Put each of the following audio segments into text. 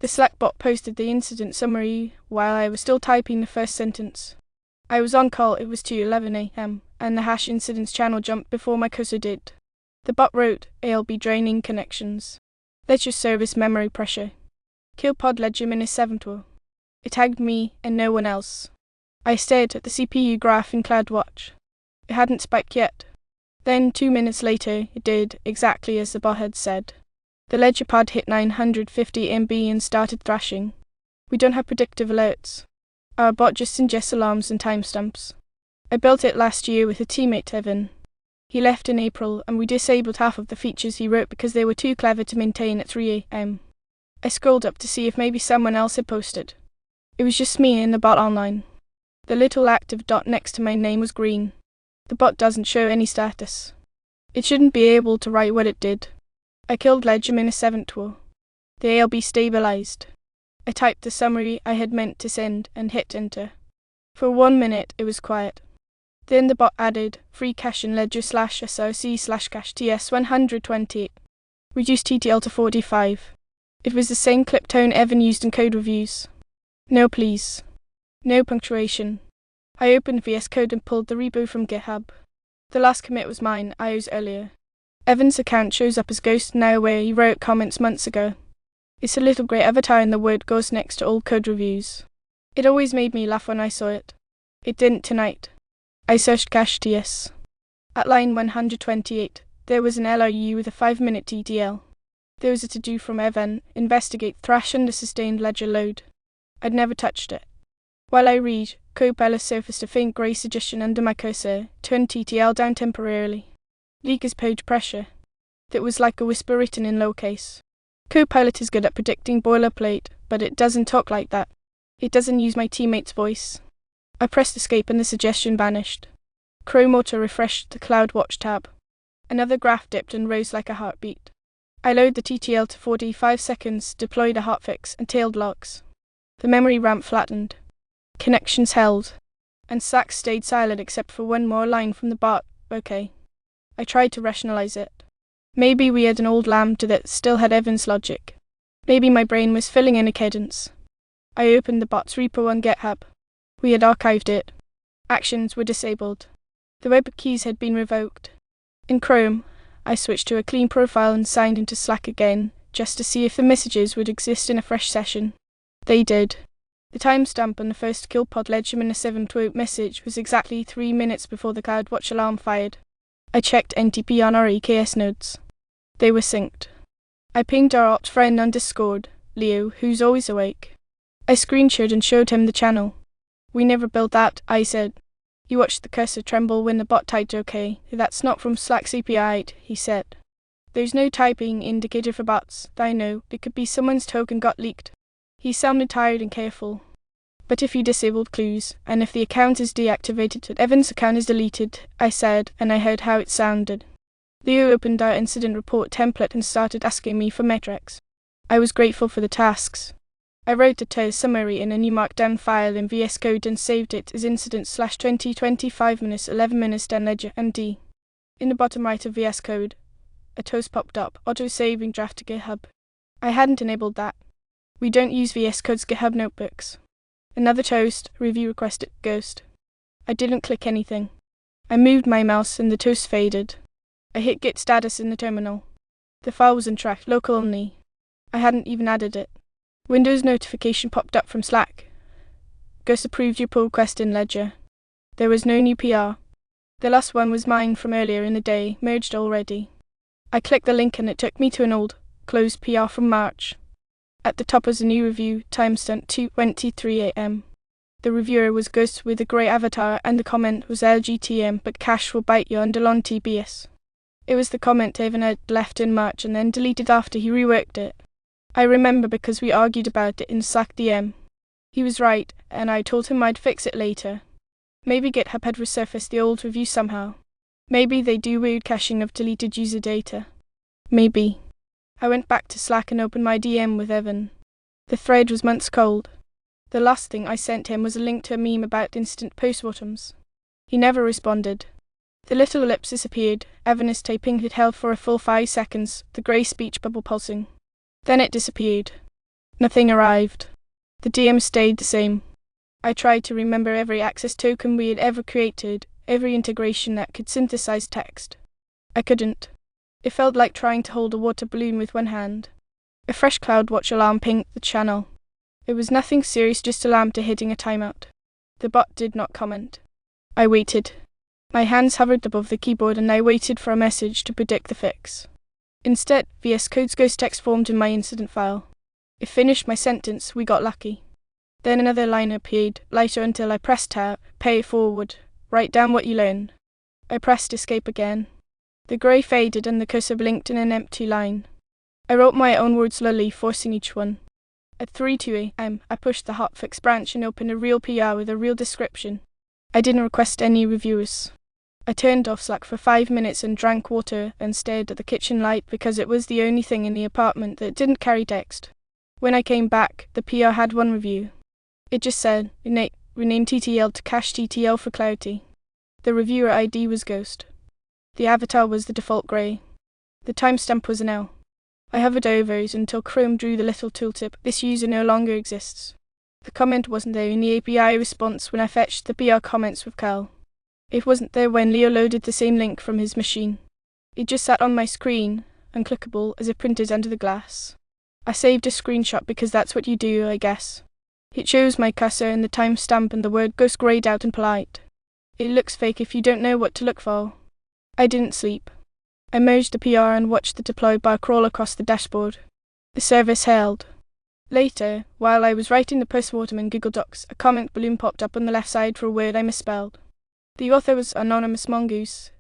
The Slack bot posted the incident summary while I was still typing the first sentence. I was on call, it was 2:11 a.m., and the hash incidents channel jumped before my cursor did. The bot wrote, ALB draining connections. Ledger service memory pressure. Kill pod ledger -7. It tagged me and no one else. I stared at the CPU graph in CloudWatch. It hadn't spiked yet. Then 2 minutes later, it did exactly as the bot had said. The ledger pod hit 950 MB and started thrashing. We don't have predictive alerts. Our bot just ingests alarms and timestamps. I built it last year with a teammate, Evan. He left in April, and we disabled half of the features he wrote because they were too clever to maintain at 3 a.m. I scrolled up to see if maybe someone else had posted. It was just me and the bot online. The little active dot next to my name was green. The bot doesn't show any status. It shouldn't be able to write what it did. I killed ledger -7. The ALB stabilized. I typed the summary I had meant to send and hit enter. For 1 minute it was quiet. Then the bot added free cache in ledger /src/cache ts120. Reduced TTL to 45. It was the same clip tone Evan used in code reviews. No please. No punctuation. I opened VS Code and pulled the repo from GitHub. The last commit was mine, I was earlier. Evan's account shows up as Ghost now where he wrote comments months ago. It's a little grey avatar and the word goes next to all code reviews. It always made me laugh when I saw it. It didn't tonight. I searched cache TS. At line 128, there was an LRU with a 5-minute TTL. There was a to-do from Evan, investigate thrash under sustained ledger load. I'd never touched it. While I read, Copilot surfaced a faint grey suggestion under my cursor, turned TTL down temporarily. Leakers page pressure. That was like a whisper written in lowercase. Copilot is good at predicting boilerplate, but it doesn't talk like that. It doesn't use my teammate's voice. I pressed escape and the suggestion vanished. Chrome auto refreshed the CloudWatch tab. Another graph dipped and rose like a heartbeat. I lowered the TTL to 45 seconds, deployed a hotfix, and tailed logs. The memory ramp flattened. Connections held. And Slack stayed silent except for one more line from the bot. Okay. I tried to rationalize it. Maybe we had an old lambda that still had Evan's logic. Maybe my brain was filling in a cadence. I opened the bot's repo on GitHub. We had archived it. Actions were disabled. The web keys had been revoked. In Chrome, I switched to a clean profile and signed into Slack again, just to see if the messages would exist in a fresh session. They did. The timestamp on the first kill pod ledger -7 message was exactly 3 minutes before the CloudWatch alarm fired. I checked NTP on our EKS nodes. They were synced. I pinged our opt friend on Discord, Leo, who's always awake. I screenshot and showed him the channel. We never built that, I said. He watched the cursor tremble when the bot typed OK. That's not from Slack's API, he said. There's no typing indicator for bots, I know. It could be someone's token got leaked. He sounded tired and careful. But if you disabled clues, and if the account is deactivated, Evan's account is deleted, I said, and I heard how it sounded. Leo opened our incident report template and started asking me for metrics. I was grateful for the tasks. I wrote a TERS summary in a new markdown file in VS Code and saved it as incident/2025-11 ledger MD. In the bottom right of VS Code, a toast popped up, auto-saving draft to GitHub. I hadn't enabled that. We don't use VS Code's GitHub notebooks. Another toast, review requested, Ghost. I didn't click anything. I moved my mouse and the toast faded. I hit git status in the terminal. The file was untracked, local only. I hadn't even added it. Windows notification popped up from Slack. Ghost approved your pull request in Ledger. There was no new PR. The last one was mine from earlier in the day, merged already. I clicked the link and it took me to an old, closed PR from March. At the top was a new review, timestamp 2:23 a.m. The reviewer was Ghost with a grey avatar and the comment was LGTM but cash will bite you under long TBS. It was the comment Evan had left in March and then deleted after he reworked it. I remember because we argued about it in Slack DM. He was right, and I told him I'd fix it later. Maybe GitHub had resurfaced the old review somehow. Maybe they do weird caching of deleted user data. Maybe. I went back to Slack and opened my DM with Evan. The thread was months cold. The last thing I sent him was a link to a meme about instant postmortems. He never responded. The little ellipse disappeared. Evan is typing had held for a full 5 seconds, the grey speech bubble pulsing. Then it disappeared. Nothing arrived. The DM stayed the same. I tried to remember every access token we had ever created, every integration that could synthesize text. I couldn't. It felt like trying to hold a water balloon with one hand. A fresh CloudWatch alarm pinged the channel. It was nothing serious, just alarm to hitting a timeout. The bot did not comment. I waited. My hands hovered above the keyboard and I waited for a message to predict the fix. Instead, VS Code's ghost text formed in my incident file. It finished my sentence, "We got lucky." Then another line appeared, lighter until I pressed tab, pay it forward, write down what you learned. I pressed escape again. The grey faded and the cursor blinked in an empty line. I wrote my own words slowly, forcing each one. At 3:02 a.m., I pushed the hotfix branch and opened a real PR with a real description. I didn't request any reviewers. I turned off Slack for 5 minutes and drank water and stared at the kitchen light because it was the only thing in the apartment that didn't carry text. When I came back, the PR had one review. It just said, rename TTL to cache TTL for clarity. The reviewer ID was Ghost. The avatar was the default grey. The timestamp was an L. I hovered over it until Chrome drew the little tooltip, "This user no longer exists." The comment wasn't there in the API response when I fetched the PR comments with Cal. It wasn't there when Leo loaded the same link from his machine. It just sat on my screen, unclickable as if printed under the glass. I saved a screenshot because that's what you do, I guess. It shows my cursor and the timestamp and the word Ghost grayed out and polite. It looks fake if you don't know what to look for. I didn't sleep. I merged the PR and watched the deploy bar crawl across the dashboard. The service held. Later, while I was writing the postmortem in Google Docs, a comment balloon popped up on the left side for a word I misspelled. The author was Anonymous Mongoose,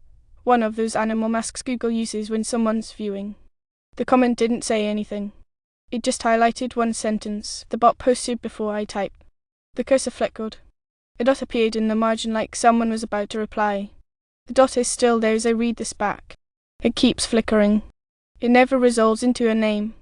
one of those animal masks Google uses when someone's viewing. The comment didn't say anything. It just highlighted one sentence the bot posted before I typed. The cursor flickered. A dot appeared in the margin like someone was about to reply. The dot is still there as I read this back. It keeps flickering. It never resolves into a name.